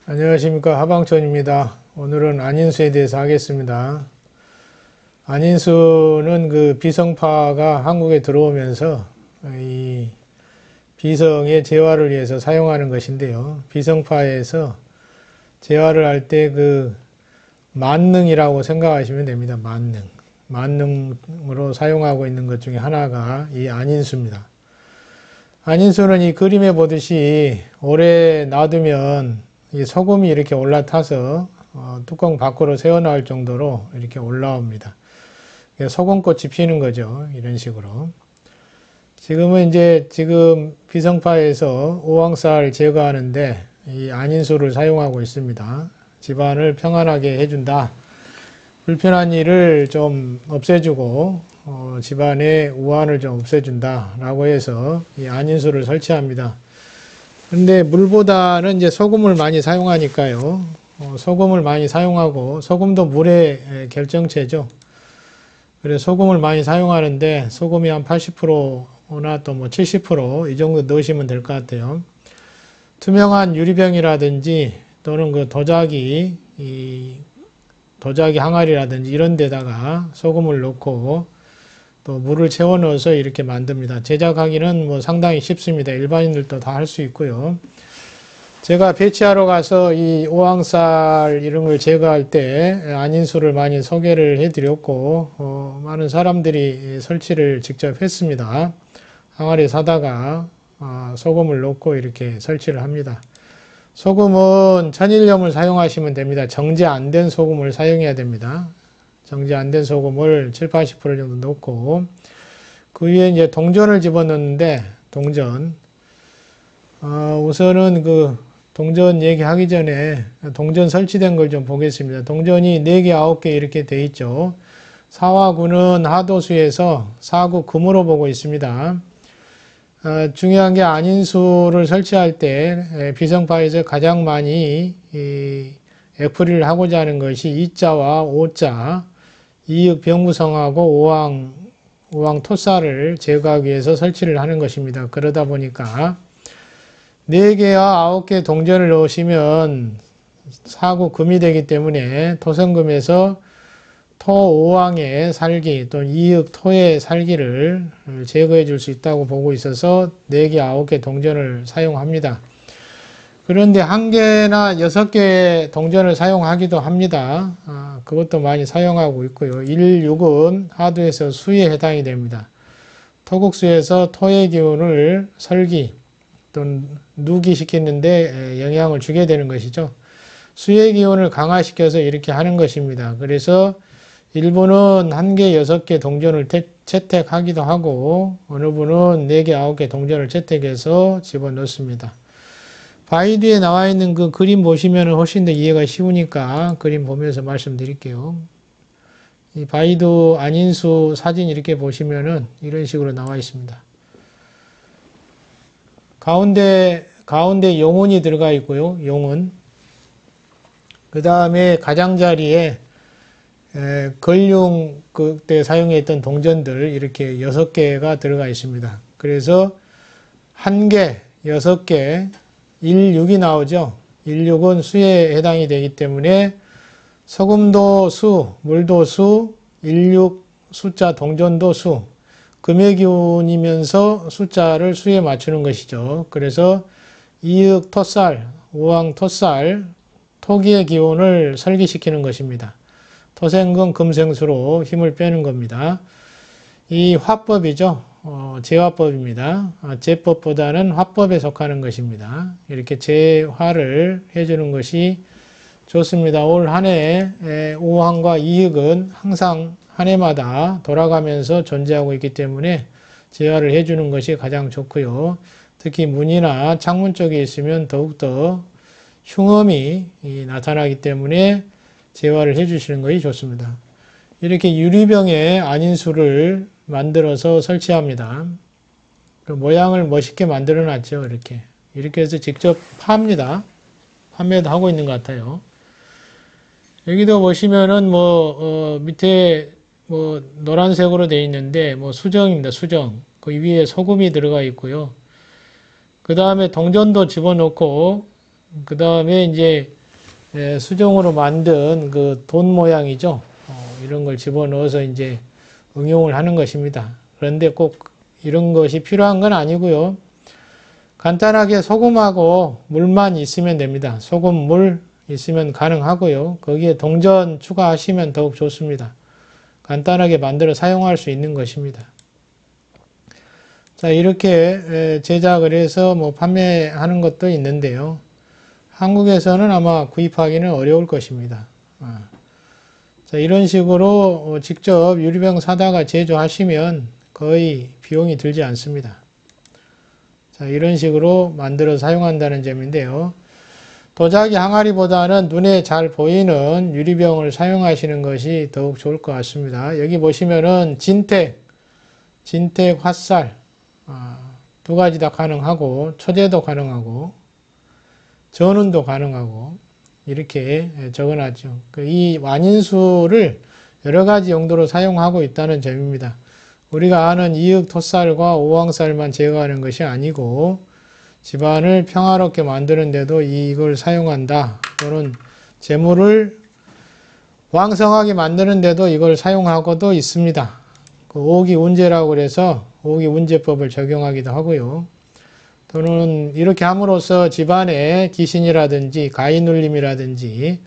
안녕하십니까. 하방천입니다. 오늘은 안인수에 대해서 하겠습니다. 안인수는 그 비성파가 한국에 들어오면서 이 비성의 재활을 위해서 사용하는 것인데요. 비성파에서 재활을 할 때 그 만능이라고 생각하시면 됩니다. 만능으로 사용하고 있는 것 중에 하나가 이 안인수입니다. 안인수는 이 그림에 보듯이 오래 놔두면 이 소금이 이렇게 올라타서 뚜껑 밖으로 새어나올 정도로 이렇게 올라옵니다. 소금꽃이 피는 거죠. 이런 식으로. 지금은 지금 비성파에서 오왕살 제거하는데 이 안인수를 사용하고 있습니다. 집안을 평안하게 해준다. 불편한 일을 좀 없애주고 집안의 우환을 좀 없애준다 라고 해서 이 안인수를 설치합니다. 근데 물보다는 이제 소금을 많이 사용하니까요. 소금을 많이 사용하고 소금도 물의 결정체죠. 그래서 소금을 많이 사용하는데 소금이 한 80%나 또 뭐 70% 이 정도 넣으시면 될 것 같아요. 투명한 유리병이라든지 또는 그 도자기 항아리라든지 이런 데다가 소금을 넣고 또 물을 채워 넣어서 이렇게 만듭니다. 제작하기는 뭐 상당히 쉽습니다. 일반인들도 다 할 수 있고요. 제가 배치하러 가서 이 오왕살 이런 걸 제거할 때 안인수를 많이 소개를 해드렸고 많은 사람들이 설치를 직접 했습니다. 항아리 사다가 소금을 넣고 이렇게 설치를 합니다. 소금은 천일염을 사용하시면 됩니다. 정제 안 된 소금을 사용해야 됩니다. 정제 안 된 소금을 7, 80% 정도 넣고 그 위에 이제 동전을 집어넣는데 우선은 그 동전 얘기하기 전에 동전 설치된 걸 좀 보겠습니다. 동전이 4개, 9개 이렇게 돼 있죠. 사와 구는 하도수에서 사구 금으로 보고 있습니다. 중요한 게 안인수를 설치할 때 비성파에서 가장 많이 애풀이를 하고자 하는 것이 이자와 오자, 이익 병무성하고 오왕 토살을 제거하기 위해서 설치를 하는 것입니다. 그러다 보니까 4개와 9개 동전을 넣으시면 사구 금이 되기 때문에 토성금에서 토오왕의 살기 또는 이익 토의 살기를 제거해 줄 수 있다고 보고 있어서 4개, 9개 동전을 사용합니다. 그런데 1개나 6개 동전을 사용하기도 합니다. 그것도 많이 사용하고 있고요. 16은 하도에서 수에 해당이 됩니다. 토국수에서 토의 기운을 설기 또는 누기시키는데 영향을 주게 되는 것이죠. 수의 기운을 강화시켜서 이렇게 하는 것입니다. 그래서 일부는 1개, 6개 동전을 채택하기도 하고 어느 분은 4개, 9개 동전을 채택해서 집어넣습니다. 바이두에 나와 있는 그 그림 보시면 훨씬 더 이해가 쉬우니까 그림 보면서 말씀드릴게요. 이 바이두 안인수 사진 이렇게 보시면은 이런 식으로 나와 있습니다. 가운데 용운이 들어가 있고요. 용운. 그 다음에 가장자리에 걸륭 그때 사용했던 동전들 이렇게 6개가 들어가 있습니다. 그래서 1개, 6개, 16이 나오죠. 16은 수에 해당이 되기 때문에 소금도 수, 물도 수, 16 숫자 동전도 수, 금의 기운이면서 숫자를 수에 맞추는 것이죠. 그래서 이익 토살, 오왕 토살, 토기의 기운을 설기시키는 것입니다. 토생금 금생수로 힘을 빼는 겁니다. 이 화법이죠. 제화법입니다. 제법보다는 화법에 속하는 것입니다. 이렇게 제화를 해주는 것이 좋습니다. 올 한 해 오왕과 이익은 항상 한 해마다 돌아가면서 존재하고 있기 때문에 제화를 해주는 것이 가장 좋고요. 특히 문이나 창문 쪽에 있으면 더욱더 흉엄이 나타나기 때문에 제화를 해주시는 것이 좋습니다. 이렇게 유리병에 안인수를 만들어서 설치합니다. 그 모양을 멋있게 만들어 놨죠. 이렇게 해서 직접 팝니다. 판매도 하고 있는 것 같아요. 여기도 보시면은 밑에 노란색으로 되어 있는데 수정입니다. 수정. 그 위에 소금이 들어가 있고요. 그 다음에 동전도 집어넣고 그 다음에 이제 수정으로 만든 그 돈 모양이죠. 이런 걸 집어넣어서 이제 응용을 하는 것입니다. 그런데 꼭 이런 것이 필요한 건 아니고요. 간단하게 소금하고 물만 있으면 됩니다. 소금, 물 있으면 가능하고요. 거기에 동전 추가하시면 더욱 좋습니다. 간단하게 만들어 사용할 수 있는 것입니다. 자, 이렇게 제작을 해서 뭐 판매하는 것도 있는데요. 한국에서는 아마 구입하기는 어려울 것입니다. 자, 이런 식으로 직접 유리병 사다가 제조하시면 거의 비용이 들지 않습니다. 자, 이런 식으로 만들어 사용한다는 점인데요. 도자기 항아리보다는 눈에 잘 보이는 유리병을 사용하시는 것이 더욱 좋을 것 같습니다. 여기 보시면은 진택, 화살, 두 가지 다 가능하고, 초제도 가능하고, 전운도 가능하고, 이렇게 적어놨죠. 이 완인수를 여러 가지 용도로 사용하고 있다는 점입니다. 우리가 아는 이윽 토살과 오왕살만 제거하는 것이 아니고 집안을 평화롭게 만드는데도 이걸 사용한다. 또는 재물을 왕성하게 만드는데도 이걸 사용하고도 있습니다. 그 오기운제라고 그래서 오기운제법을 적용하기도 하고요. 또는 이렇게 함으로써 집안에 귀신이라든지 가위눌림이라든지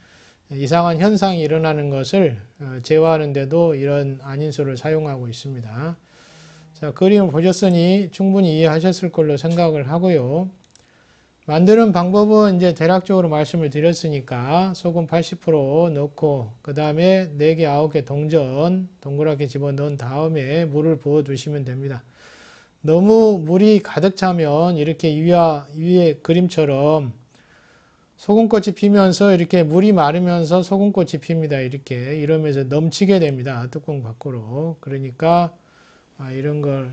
이상한 현상이 일어나는 것을 제어하는데도 이런 안인수를 사용하고 있습니다. 자, 그림을 보셨으니 충분히 이해하셨을 걸로 생각을 하고요. 만드는 방법은 이제 대략적으로 말씀을 드렸으니까 소금 80% 넣고 그 다음에 4개, 9개 동전 동그랗게 집어넣은 다음에 물을 부어 두시면 됩니다. 너무 물이 가득 차면 이렇게 위에 그림처럼 소금꽃이 피면서 이렇게 물이 마르면서 소금꽃이 핍니다. 이렇게 이러면서 넘치게 됩니다. 뚜껑 밖으로. 그러니까 이런 걸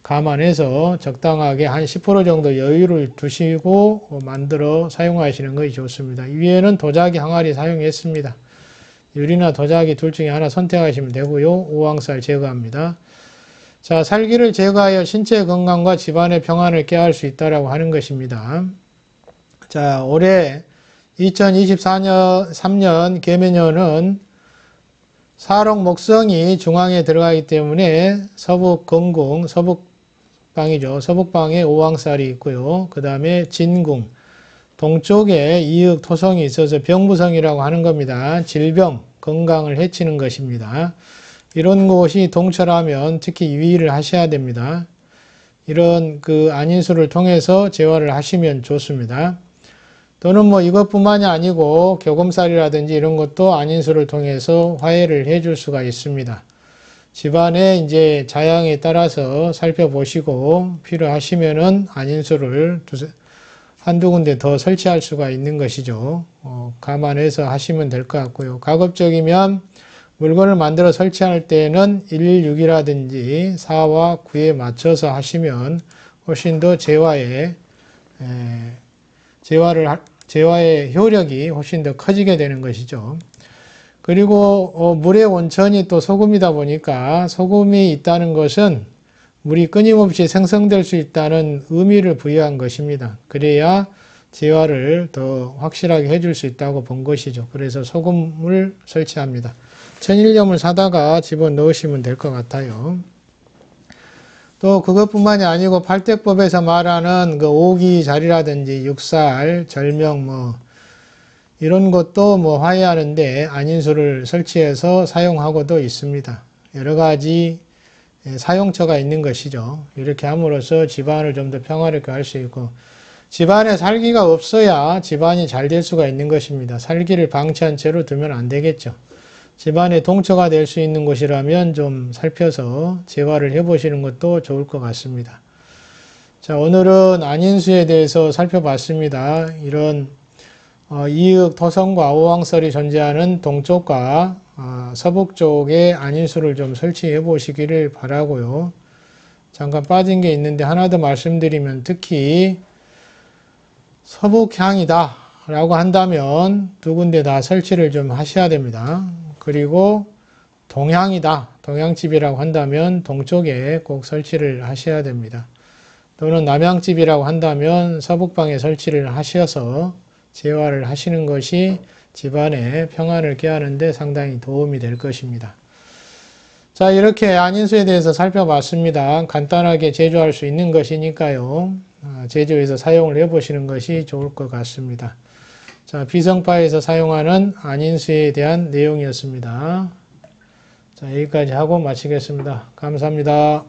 감안해서 적당하게 한 10% 정도 여유를 두시고 만들어 사용하시는 것이 좋습니다. 위에는 도자기 항아리 사용했습니다. 유리나 도자기 둘 중에 하나 선택하시면 되고요. 오왕살 제거합니다. 자, 살기를 제거하여 신체 건강과 집안의 평안을 꾀할 수 있다라고 하는 것입니다. 자, 올해 2024년 계매년은 사록 목성이 중앙에 들어가기 때문에 서북건궁, 서북방이죠. 서북방에 오왕살이 있고요. 그 다음에 진궁, 동쪽에 이윽 토성이 있어서 병부성이라고 하는 겁니다. 질병, 건강을 해치는 것입니다. 이런 곳이 동철하면 특히 유의를 하셔야 됩니다. 이런 그 안인수를 통해서 제화를 하시면 좋습니다. 또는 뭐 이것뿐만이 아니고 교검살이라든지 이런 것도 안인수를 통해서 화해를 해줄 수가 있습니다. 집안의 이제 자양에 따라서 살펴보시고 필요하시면은 안인수를 한두 군데 더 설치할 수가 있는 것이죠. 감안해서 하시면 될 것 같고요. 가급적이면 물건을 만들어 설치할 때는 116이라든지 4와 9에 맞춰서 하시면 훨씬 더 제화의 효력이 훨씬 더 커지게 되는 것이죠. 그리고 물의 원천이 또 소금이다 보니까 소금이 있다는 것은 물이 끊임없이 생성될 수 있다는 의미를 부여한 것입니다. 그래야 제화를 더 확실하게 해줄 수 있다고 본 것이죠. 그래서 소금을 설치합니다. 천일염을 사다가 집어넣으시면 될 것 같아요. 또 그것뿐만이 아니고 팔택법에서 말하는 그 오기자리라든지 육살, 절명 뭐 이런 것도 뭐 화해하는데 안인수를 설치해서 사용하고도 있습니다. 여러 가지 사용처가 있는 것이죠. 이렇게 함으로써 집안을 좀 더 평화롭게 할 수 있고 집안에 살기가 없어야 집안이 잘 될 수가 있는 것입니다. 살기를 방치한 채로 두면 안 되겠죠. 집안에 동처가 될 수 있는 곳이라면 좀 살펴서 제화를 해보시는 것도 좋을 것 같습니다. 자, 오늘은 안인수에 대해서 살펴봤습니다. 이런 이윽 토성과 오왕설이 존재하는 동쪽과 서북 쪽에 안인수를 좀 설치해 보시기를 바라고요. 잠깐 빠진 게 있는데 하나 더 말씀드리면 특히 서북향이다 라고 한다면 두 군데 다 설치를 좀 하셔야 됩니다. 그리고 동향이다, 동향집이라고 한다면 동쪽에 꼭 설치를 하셔야 됩니다. 또는 남향집이라고 한다면 서북방에 설치를 하셔서 재활을 하시는 것이 집안의 평안을 꾀하는 데 상당히 도움이 될 것입니다. 자, 이렇게 안인수에 대해서 살펴봤습니다. 간단하게 제조할 수 있는 것이니까요. 제조해서 사용을 해보시는 것이 좋을 것 같습니다. 자, 비성파에서 사용하는 안인수에 대한 내용이었습니다. 자, 여기까지 하고 마치겠습니다. 감사합니다.